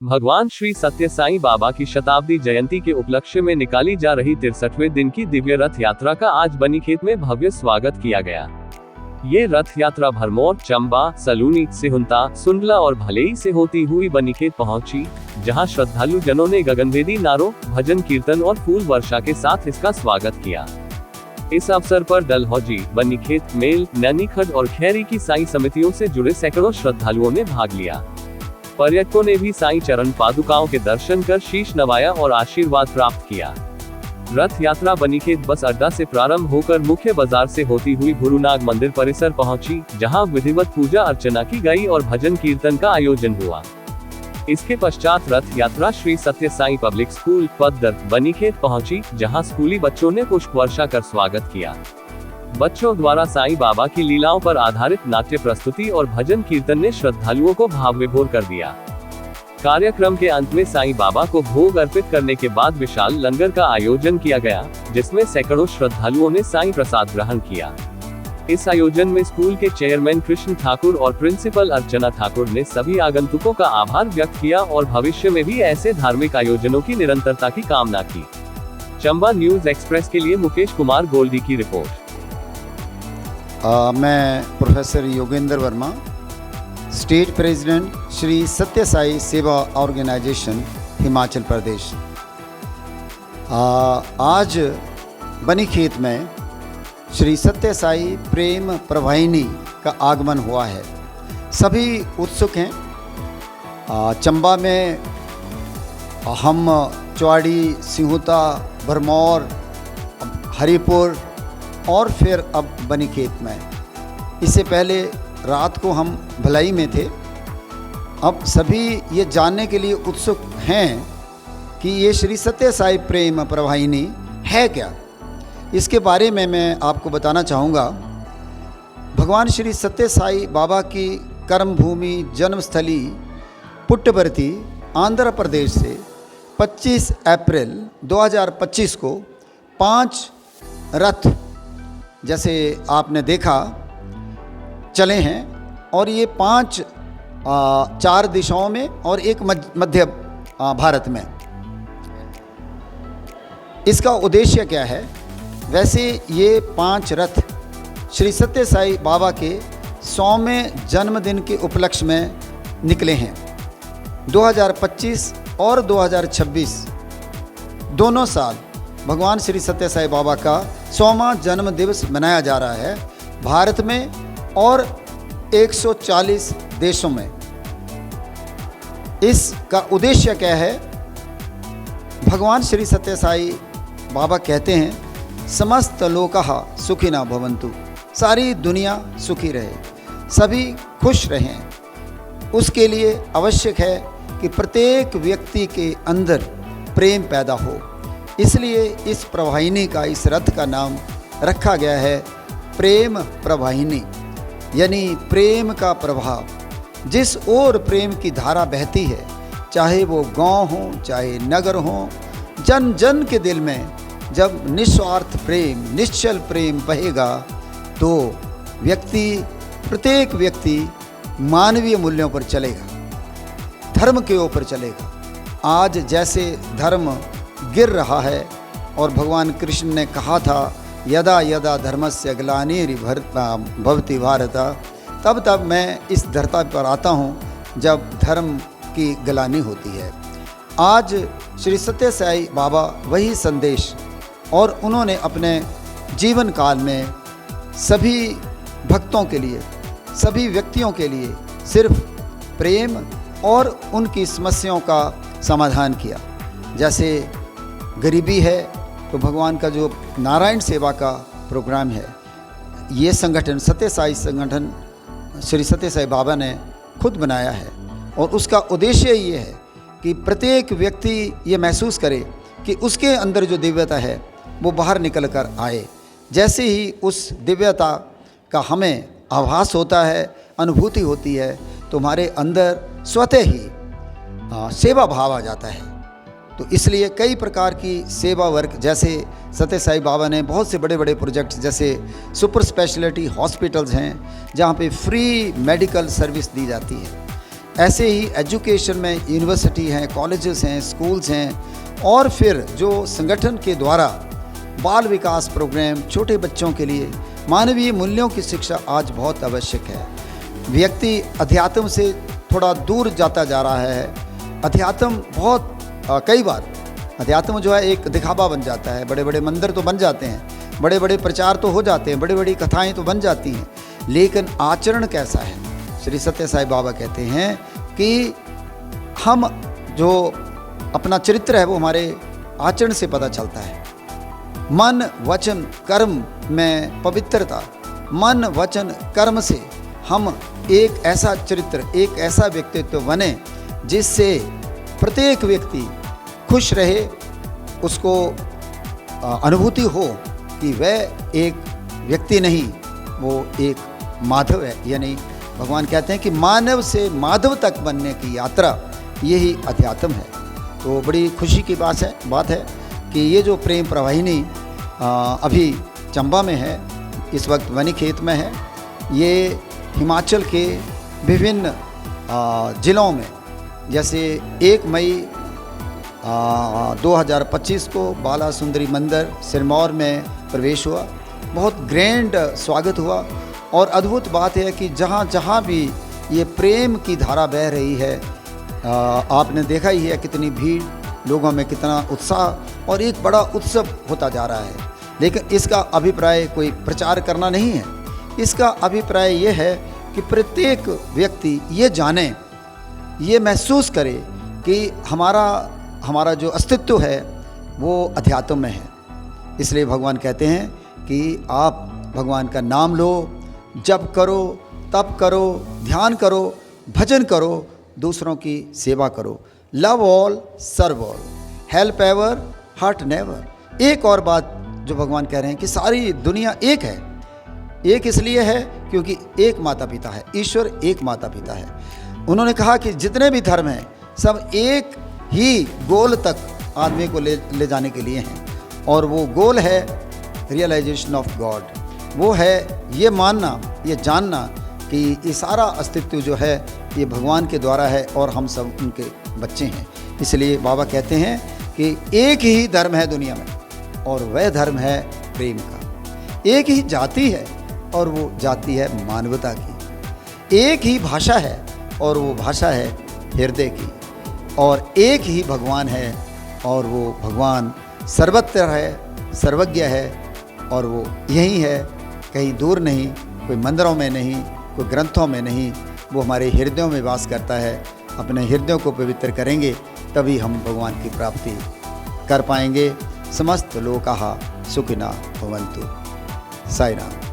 भगवान श्री सत्य साईं बाबा की शताब्दी जयंती के उपलक्ष्य में निकाली जा रही 63वें दिन की दिव्य रथ यात्रा का आज बनीखेत में भव्य स्वागत किया गया। ये रथ यात्रा भरमौर, चंबा, सलूनी, सिहुंता, सुंडला और भलेई से होती हुई बनीखेत पहुंची, जहां श्रद्धालु जनों ने गगनभेदी नारों, भजन कीर्तन और फूल वर्षा के साथ इसका स्वागत किया। इस अवसर पर डलहौजी, बनीखेत, मेल, नैनीखड और खैरी की साईं समितियों से जुड़े सैकड़ों श्रद्धालुओं ने भाग लिया। पर्यटकों ने भी साईं चरण पादुकाओं के दर्शन कर शीश नवाया और आशीर्वाद प्राप्त किया। रथ यात्रा बनीखेत बस अड्डा से प्रारंभ होकर मुख्य बाजार से होती हुई गुरुनाग मंदिर परिसर पहुंची, जहां विधिवत पूजा अर्चना की गई और भजन कीर्तन का आयोजन हुआ। इसके पश्चात रथ यात्रा श्री सत्य साईं पब्लिक स्कूल, पद्दर, बनीखेत पहुंची, जहां स्कूली बच्चों ने पुष्प वर्षा कर स्वागत किया। बच्चों द्वारा साईं बाबा की लीलाओं पर आधारित नाट्य प्रस्तुति और भजन कीर्तन ने श्रद्धालुओं को भाव विभोर कर दिया। कार्यक्रम के अंत में साईं बाबा को भोग अर्पित करने के बाद विशाल लंगर का आयोजन किया गया, जिसमें सैकड़ों श्रद्धालुओं ने साईं प्रसाद ग्रहण किया। इस आयोजन में स्कूल के चेयरमैन कृष्ण ठाकुर और प्रिंसिपल अर्चना ठाकुर ने सभी आगंतुकों का आभार व्यक्त किया और भविष्य में भी ऐसे धार्मिक आयोजनों की निरंतरता की कामना की। चंबा न्यूज एक्सप्रेस के लिए मुकेश कुमार गोल्डी की रिपोर्ट। मैं professor Yogendra Verma, state president Shri सत्य साई सेवा ऑर्गेनाइजेशन, हिमाचल प्रदेश। आज बनीखेत में श्री सत्य साई प्रेम प्रवाहिनी का आगमन हुआ है। सभी उत्सुक हैं। चंबा में हम चौड़ी, सिहुंता, भरमौर, हरिपुर और फिर अब बनीखेत में। इससे पहले रात को हम भलाई में थे। अब सभी ये जानने के लिए उत्सुक हैं कि ये श्री सत्य साई प्रेम प्रवाहिनी है क्या। इसके बारे में मैं आपको बताना चाहूँगा। भगवान श्री सत्य साई बाबा की कर्मभूमि, जन्मस्थली पुट्टपर्ती, आंध्र प्रदेश से 25 अप्रैल 2025 को 5 रथ, जैसे आपने देखा, चले हैं। और ये 4 दिशाओं में और एक मध्य भारत में। इसका उद्देश्य क्या है? वैसे ये 5 रथ श्री सत्य साई बाबा के 100वें जन्मदिन के उपलक्ष्य में निकले हैं। 2025 और 2026 दोनों साल भगवान श्री सत्य साई बाबा का 100वां जन्म दिवस मनाया जा रहा है, भारत में और 140 देशों में। इसका उद्देश्य क्या है? भगवान श्री सत्य साई बाबा कहते हैं, समस्त लोकाः सुखिनः भवन्तु, सारी दुनिया सुखी रहे, सभी खुश रहें। उसके लिए आवश्यक है कि प्रत्येक व्यक्ति के अंदर प्रेम पैदा हो। इसलिए इस प्रवाहिनी का, इस रथ का नाम रखा गया है प्रेम प्रवाहिनी, यानी प्रेम का प्रभाव। जिस ओर प्रेम की धारा बहती है, चाहे वो गांव हो, चाहे नगर हो, जन जन के दिल में जब निस्वार्थ प्रेम, निश्चल प्रेम बहेगा, तो प्रत्येक व्यक्ति मानवीय मूल्यों पर चलेगा, धर्म के ऊपर चलेगा। आज जैसे धर्म गिर रहा है और भगवान कृष्ण ने कहा था, यदा यदा धर्मस्य ग्लानिर्भवति भारत, तब मैं इस धरती पर आता हूँ जब धर्म की ग्लानि होती है। आज श्री सत्य साई बाबा वही संदेश, और उन्होंने अपने जीवन काल में सभी भक्तों के लिए, सभी व्यक्तियों के लिए सिर्फ प्रेम और उनकी समस्याओं का समाधान किया। जैसे गरीबी है तो भगवान का जो नारायण सेवा का प्रोग्राम है, ये संगठन सत्य साई संगठन श्री सत्य साई बाबा ने खुद बनाया है। और उसका उद्देश्य ये है कि प्रत्येक व्यक्ति ये महसूस करे कि उसके अंदर जो दिव्यता है वो बाहर निकल कर आए। जैसे ही उस दिव्यता का हमें आभास होता है, अनुभूति होती है, तो हमारे अंदर स्वतः ही सेवा भाव आ जाता है। तो इसलिए कई प्रकार की सेवा वर्क, जैसे सत्य साई बाबा ने बहुत से बड़े बड़े प्रोजेक्ट्स, जैसे सुपर स्पेशलिटी हॉस्पिटल्स हैं जहाँ पे फ्री मेडिकल सर्विस दी जाती है। ऐसे ही एजुकेशन में यूनिवर्सिटी हैं, कॉलेजेस हैं, स्कूल्स हैं, और फिर जो संगठन के द्वारा बाल विकास प्रोग्राम छोटे बच्चों के लिए मानवीय मूल्यों की शिक्षा आज बहुत आवश्यक है। व्यक्ति अध्यात्म से थोड़ा दूर जाता जा रहा है। अध्यात्म बहुत कई बार अध्यात्म जो है एक दिखावा बन जाता है। बड़े बड़े मंदिर तो बन जाते हैं, बड़े बड़े प्रचार तो हो जाते हैं, बड़ी बड़ी कथाएं तो बन जाती हैं, लेकिन आचरण कैसा है? श्री सत्य साई बाबा कहते हैं कि हम जो अपना चरित्र है वो हमारे आचरण से पता चलता है। मन वचन कर्म में पवित्रता, मन वचन कर्म से हम एक ऐसा चरित्र, एक ऐसा व्यक्तित्व बने जिससे प्रत्येक व्यक्ति खुश रहे, उसको अनुभूति हो कि वह एक व्यक्ति नहीं, वो एक माधव है। यानी भगवान कहते हैं कि मानव से माधव तक बनने की यात्रा यही अध्यात्म है। तो बड़ी खुशी की बात है कि ये जो प्रेम प्रवाहिनी अभी चंबा में है, इस वक्त बनीखेत में है, ये हिमाचल के विभिन्न ज़िलों में, जैसे 1 मई 2025 को बाला सुंदरी मंदिर सिरमौर में प्रवेश हुआ। बहुत ग्रैंड स्वागत हुआ, और अद्भुत बात है कि जहाँ जहाँ भी ये प्रेम की धारा बह रही है, आपने देखा ही है कितनी भीड़, लोगों में कितना उत्साह, और एक बड़ा उत्सव होता जा रहा है। लेकिन इसका अभिप्राय कोई प्रचार करना नहीं है। इसका अभिप्राय ये है कि प्रत्येक व्यक्ति ये जाने, ये महसूस करे कि हमारा जो अस्तित्व है वो अध्यात्म में है। इसलिए भगवान कहते हैं कि आप भगवान का नाम लो, जप करो, तप करो, ध्यान करो, भजन करो, दूसरों की सेवा करो। Love all, serve all, help ever, hurt never. एक और बात जो भगवान कह रहे हैं कि सारी दुनिया एक है। एक इसलिए है क्योंकि एक माता पिता है, ईश्वर एक माता पिता है। उन्होंने कहा कि जितने भी धर्म हैं सब एक ही गोल तक आदमी को ले जाने के लिए हैं, और वो गोल है रियलाइजेशन ऑफ गॉड। वो है ये मानना, ये जानना कि ये सारा अस्तित्व जो है ये भगवान के द्वारा है और हम सब उनके बच्चे हैं। इसलिए बाबा कहते हैं कि एक ही धर्म है दुनिया में, और वह धर्म है प्रेम का। एक ही जाति है, और वो जाति है मानवता की। एक ही भाषा है, और वो भाषा है हृदय की। और एक ही भगवान है, और वो भगवान सर्वत्र है, सर्वज्ञ है, और वो यही है, कहीं दूर नहीं, कोई मंदिरों में नहीं, कोई ग्रंथों में नहीं, वो हमारे हृदयों में वास करता है। अपने हृदयों को पवित्र करेंगे तभी हम भगवान की प्राप्ति कर पाएंगे। समस्त लोकाः सुखिनः भवन्तु। साई राम।